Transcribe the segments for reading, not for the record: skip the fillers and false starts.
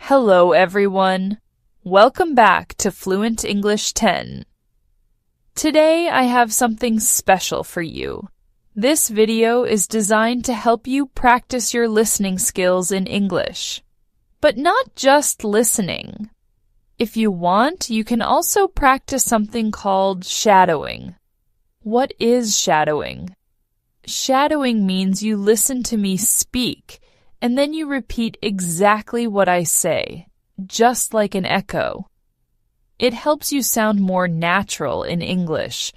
Hello, everyone. Welcome back to Fluent English 10. Today, I have something special for you. This video is designed to help you practice your listening skills in English. But not just listening. If you want, you can also practice something called shadowing. What is shadowing? Shadowing means you listen to me speak, and then you repeat exactly what I say, just like an echo. It helps you sound more natural in English.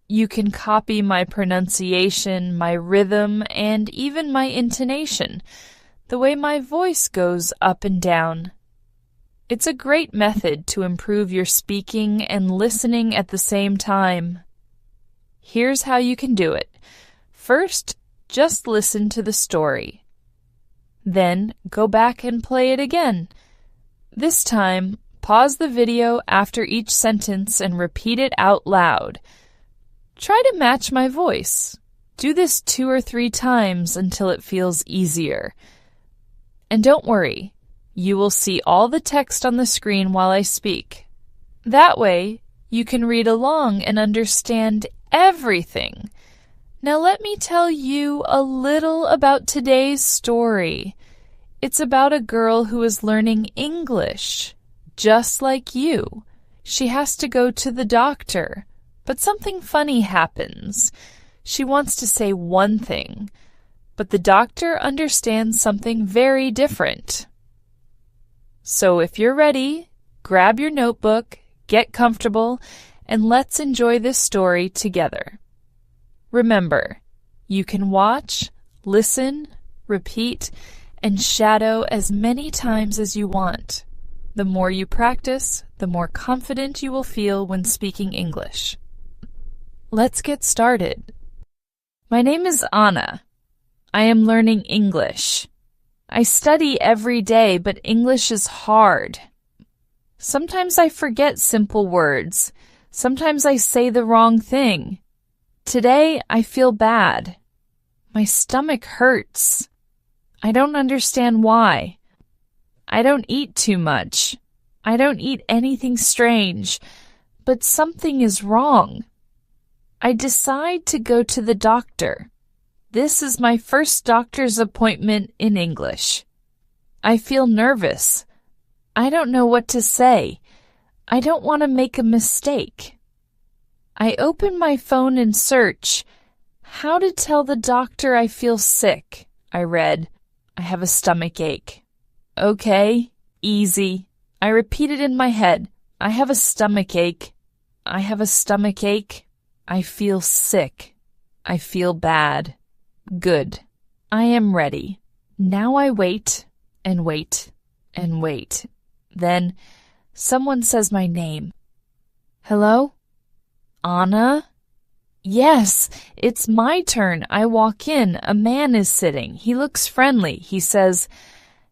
You can copy my pronunciation, my rhythm, and even my intonation, the way my voice goes up and down. It's a great method to improve your speaking and listening at the same time. Here's how you can do it. First, just listen to the story. Then, go back and play it again. This time, pause the video after each sentence and repeat it out loud. Try to match my voice. Do this 2 or 3 times until it feels easier. And don't worry, you will see all the text on the screen while I speak. That way, you can read along and understand everything. Now let me tell you a little about today's story. It's about a girl who is learning English, just like you. She has to go to the doctor, but something funny happens. She wants to say one thing, but the doctor understands something very different. So if you're ready, grab your notebook, get comfortable, and let's enjoy this story together. Remember, you can watch, listen, repeat, and shadow as many times as you want. The more you practice, the more confident you will feel when speaking English. Let's get started. My name is Anna. I am learning English. I study every day, but English is hard. Sometimes I forget simple words. Sometimes I say the wrong thing. Today, I feel bad. My stomach hurts. I don't understand why. I don't eat too much. I don't eat anything strange, but something is wrong. I decide to go to the doctor. This is my first doctor's appointment in English. I feel nervous. I don't know what to say. I don't want to make a mistake. I open my phone and search, "How to tell the doctor I feel sick," I read. I have a stomach ache. Okay, easy. I repeat it in my head. I have a stomach ache. I have a stomach ache. I feel sick. I feel bad. Good. I am ready. Now I wait and wait and wait. Then someone says my name. Hello? Anna? Yes, it's my turn. I walk in. A man is sitting. He looks friendly. He says,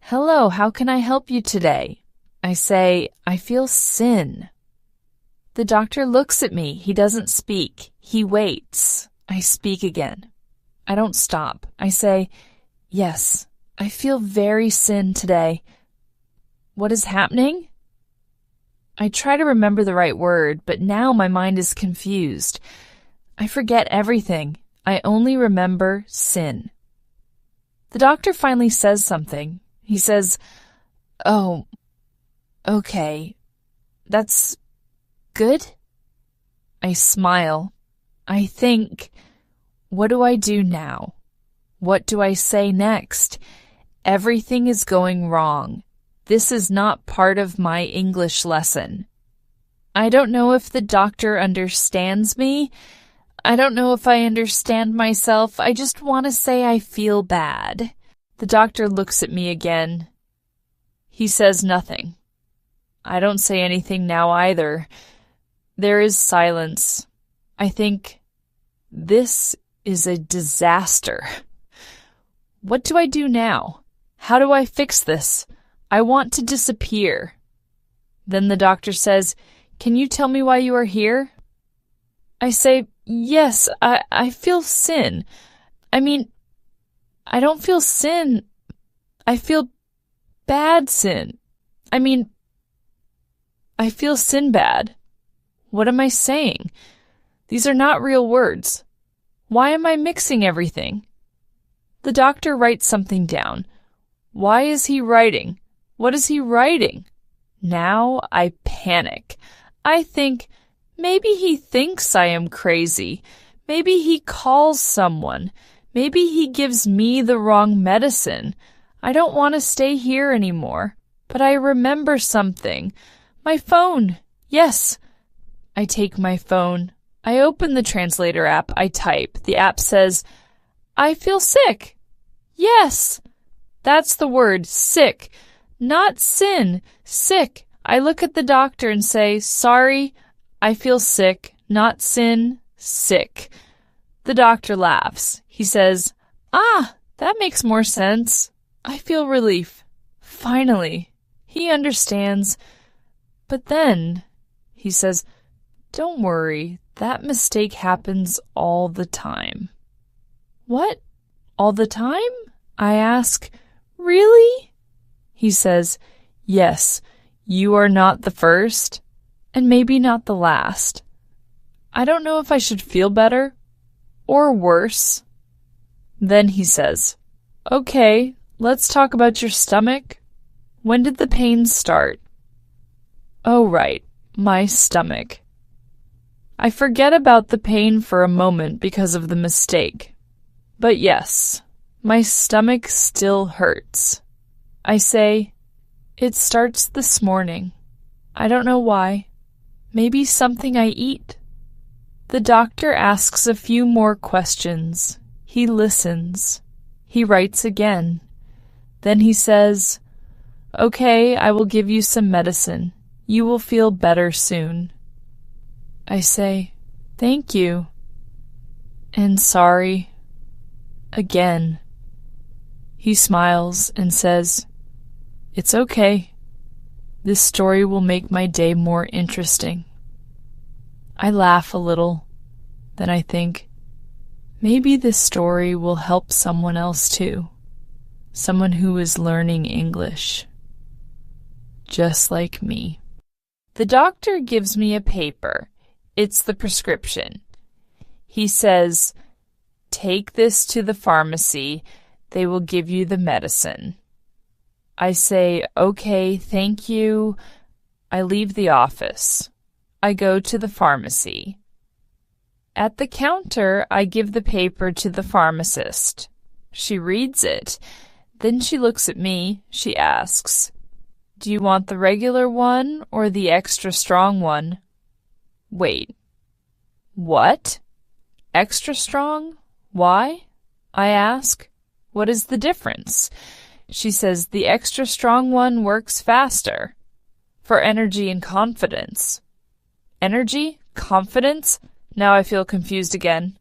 "Hello, how can I help you today?" I say, "I feel sin." The doctor looks at me. He doesn't speak. He waits. I speak again. I don't stop. I say, "Yes, I feel very sin today." What is happening? I try to remember the right word, but now my mind is confused. I forget everything. I only remember sin. The doctor finally says something. He says, "Oh, okay. That's good?" I smile. I think, what do I do now? What do I say next? Everything is going wrong. This is not part of my English lesson. I don't know if the doctor understands me. I don't know if I understand myself. I just want to say I feel bad. The doctor looks at me again. He says nothing. I don't say anything now either. There is silence. I think, this is a disaster. What do I do now? How do I fix this? I want to disappear. Then the doctor says, "Can you tell me why you are here?" I say, "Yes, I feel sin. I mean, I don't feel sin. I feel bad sin. I mean, I feel Sinbad. What am I saying? These are not real words. Why am I mixing everything? The doctor writes something down. Why is he writing? What is he writing? Now I panic. I think, maybe he thinks I am crazy. Maybe he calls someone. Maybe he gives me the wrong medicine. I don't want to stay here anymore. But I remember something. My phone. Yes. I take my phone. I open the translator app. I type. The app says, I feel sick. Yes. That's the word, sick. Not sin. Sick. I look at the doctor and say, sorry, I feel sick. Not sin. Sick. The doctor laughs. He says, that makes more sense. I feel relief. Finally, he understands. But then, he says, don't worry, that mistake happens all the time. What? All the time? I ask, really? He says, yes, you are not the first, and maybe not the last. I don't know if I should feel better or worse. Then he says, okay, let's talk about your stomach. When did the pain start? Oh, right, my stomach. I forget about the pain for a moment because of the mistake. But yes, my stomach still hurts. I say, it starts this morning. I don't know why. Maybe something I eat. The doctor asks a few more questions. He listens. He writes again. Then he says, okay, I will give you some medicine. You will feel better soon. I say, thank you. And sorry. Again. He smiles and says, it's okay. This story will make my day more interesting. I laugh a little. Then I think, maybe this story will help someone else too. Someone who is learning English. Just like me. The doctor gives me a paper. It's the prescription. He says, take this to the pharmacy. They will give you the medicine. I say, okay, thank you. I leave the office. I go to the pharmacy. At the counter, I give the paper to the pharmacist. She reads it. Then she looks at me. She asks, do you want the regular one or the extra strong one? Wait. What? Extra strong? Why? I ask. What is the difference? She says the extra strong one works faster. For energy and confidence. Energy? Confidence? Now I feel confused again.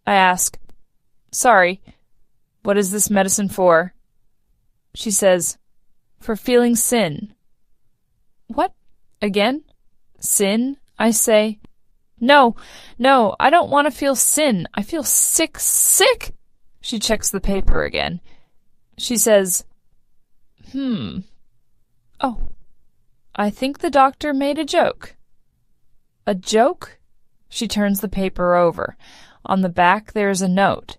I ask, sorry, what is this medicine for? She says, for feeling sin. What? Again? Sin? I say, no, I don't want to feel sin. I feel sick. She checks the paper again. She says, Oh, I think the doctor made a joke. A joke? She turns the paper over. On the back there is a note.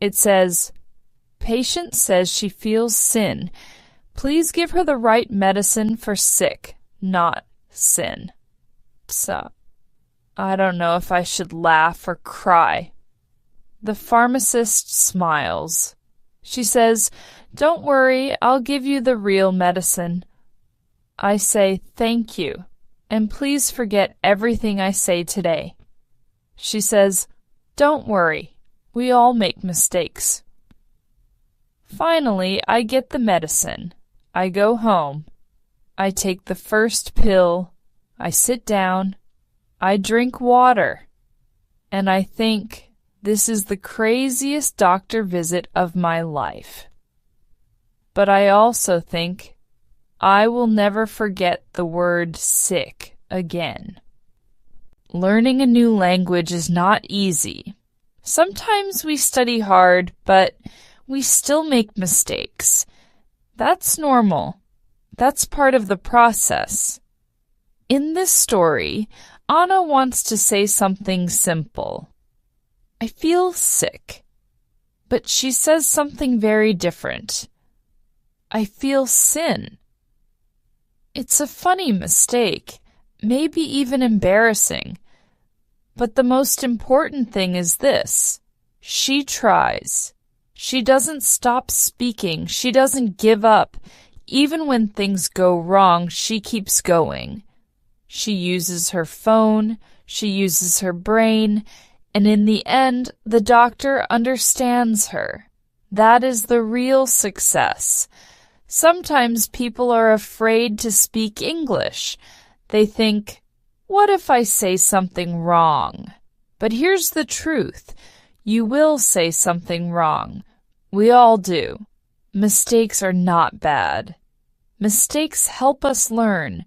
It says, patient says she feels sin. Please give her the right medicine for sick, not sin. So, I don't know if I should laugh or cry. The pharmacist smiles. She says, don't worry, I'll give you the real medicine. I say thank you, and please forget everything I say today. She says, don't worry, we all make mistakes. Finally, I get the medicine. I go home. I take the first pill. I sit down. I drink water. And I think, this is the craziest doctor visit of my life. But I also think, I will never forget the word sick again. Learning a new language is not easy. Sometimes we study hard, but we still make mistakes. That's normal. That's part of the process. In this story, Anna wants to say something simple. I feel sick. But she says something very different. I feel sin. It's a funny mistake, maybe even embarrassing. But the most important thing is this. She tries. She doesn't stop speaking. She doesn't give up. Even when things go wrong, she keeps going. She uses her phone. She uses her brain. And in the end, the doctor understands her. That is the real success. Sometimes people are afraid to speak English. They think, what if I say something wrong? But here's the truth. You will say something wrong. We all do. Mistakes are not bad. Mistakes help us learn.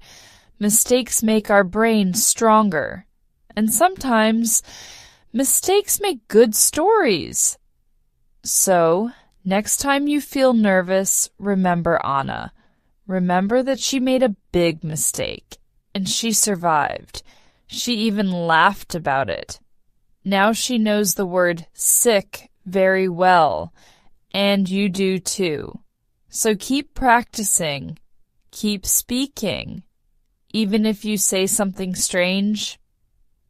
Mistakes make our brain stronger. And sometimes mistakes make good stories. So, next time you feel nervous, remember Anna. Remember that she made a big mistake, and she survived. She even laughed about it. Now she knows the word sick very well, and you do too. So keep practicing. Keep speaking. Even if you say something strange,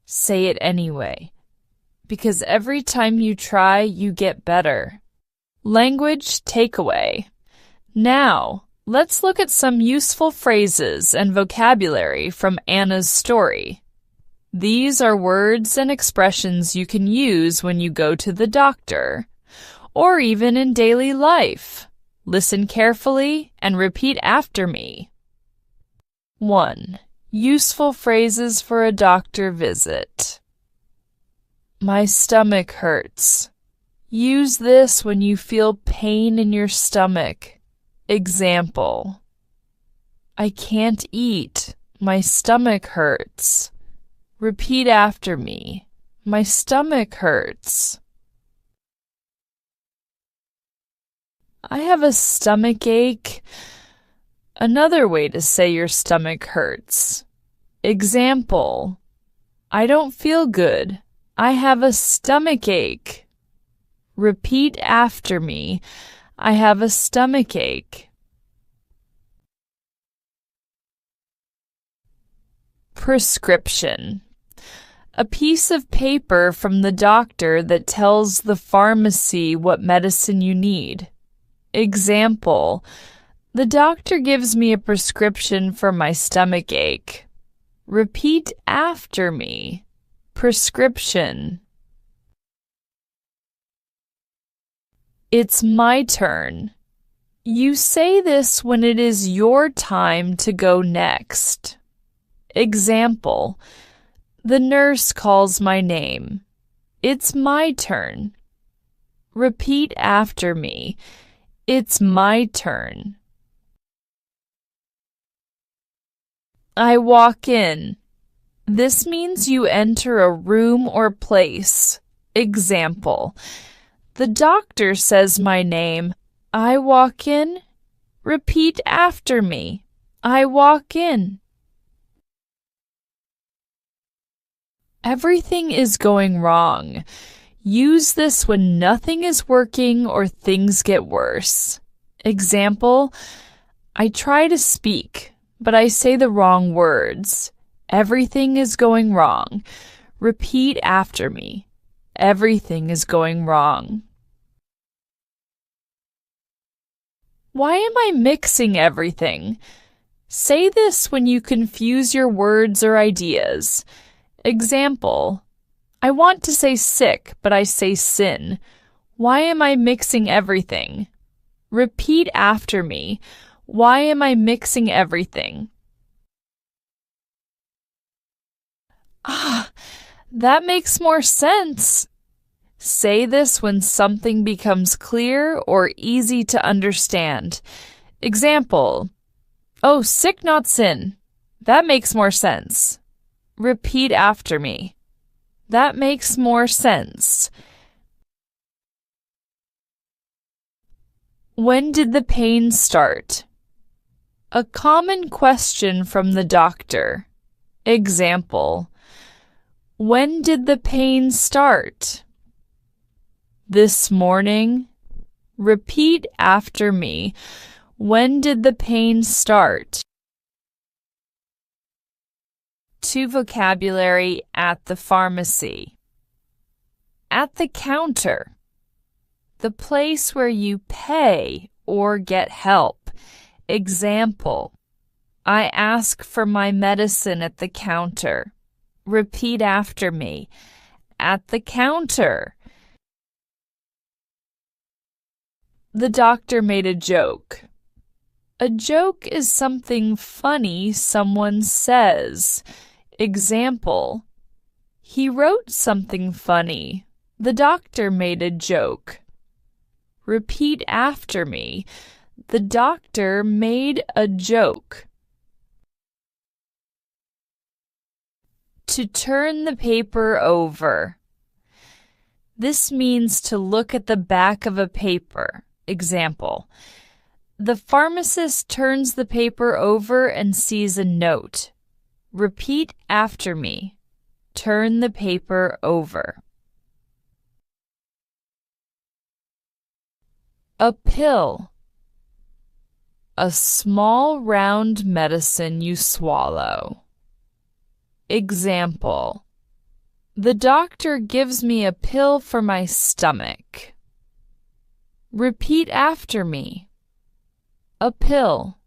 say it anyway. Because every time you try, you get better. Language takeaway. Now, let's look at some useful phrases and vocabulary from Anna's story. These are words and expressions you can use when you go to the doctor, or even in daily life. Listen carefully and repeat after me. 1. Useful phrases for a doctor visit. My stomach hurts. Use this when you feel pain in your stomach. Example. I can't eat. My stomach hurts. Repeat after me. My stomach hurts. I have a stomach ache. Another way to say your stomach hurts. Example. I don't feel good. I have a stomach ache. Repeat after me. I have a stomach ache. Prescription. A piece of paper from the doctor that tells the pharmacy what medicine you need. Example. The doctor gives me a prescription for my stomach ache. Repeat after me. Prescription. It's my turn. You say this when it is your time to go next. Example. The nurse calls my name. It's my turn. Repeat after me. It's my turn. I walk in. This means you enter a room or place. Example. The doctor says my name. I walk in. Repeat after me. I walk in. Everything is going wrong. Use this when nothing is working or things get worse. Example, I try to speak, but I say the wrong words. Everything is going wrong. Repeat after me. Everything is going wrong. Why am I mixing everything? Say this when you confuse your words or ideas. Example, I want to say sick, but I say sin. Why am I mixing everything? Repeat after me. Why am I mixing everything? That makes more sense. Say this when something becomes clear or easy to understand. Example, oh, sick, not sin. That makes more sense. Repeat after me. That makes more sense. When did the pain start? A common question from the doctor. Example: when did the pain start? This morning. Repeat after me. When did the pain start? To vocabulary at the pharmacy. At the counter. The place where you pay or get help. Example: I ask for my medicine at the counter. Repeat after me. At the counter. The doctor made a joke. A joke is something funny someone says. Example: he wrote something funny. The doctor made a joke. Repeat after me. The doctor made a joke. To turn the paper over. This means to look at the back of a paper. Example: the pharmacist turns the paper over and sees a note. Repeat after me. Turn the paper over. A pill. A small round medicine you swallow. Example: the doctor gives me a pill for my stomach. Repeat after me. A pill.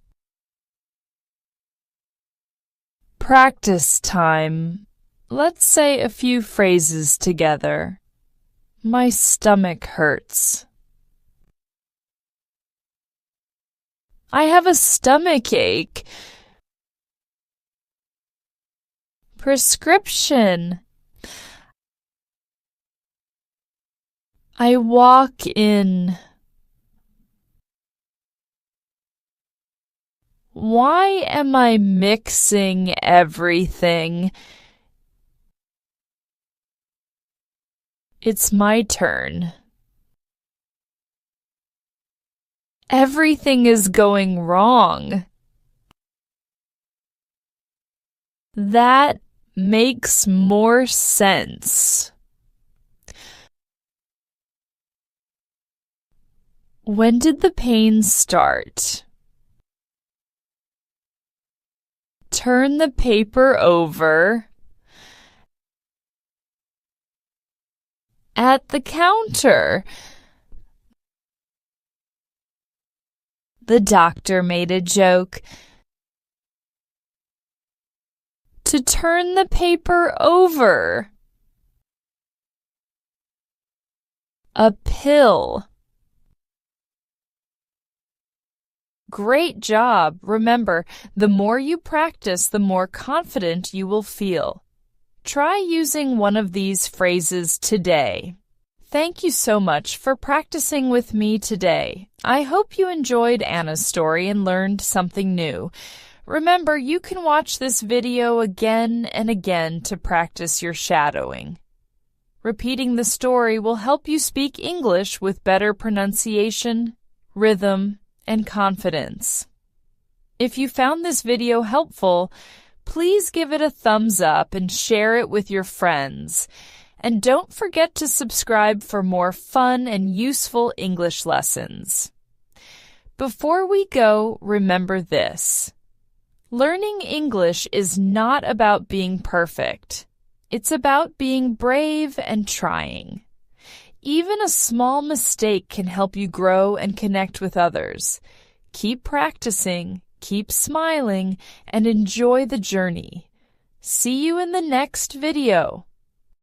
Practice time. Let's say a few phrases together. My stomach hurts. I have a stomach ache. Prescription. I walk in. Why am I mixing everything? It's my turn. Everything is going wrong. That makes more sense. When did the pain start? Turn the paper over. At the counter. The doctor made a joke. To turn the paper over. A pill. Great job! Remember, the more you practice, the more confident you will feel. Try using one of these phrases today. Thank you so much for practicing with me today. I hope you enjoyed Anna's story and learned something new. Remember, you can watch this video again and again to practice your shadowing. Repeating the story will help you speak English with better pronunciation, rhythm, and confidence. If you found this video helpful, please give it a thumbs up and share it with your friends. And don't forget to subscribe for more fun and useful English lessons. Before we go, remember this. Learning English is not about being perfect. It's about being brave and trying. Even a small mistake can help you grow and connect with others. Keep practicing, keep smiling, and enjoy the journey. See you in the next video.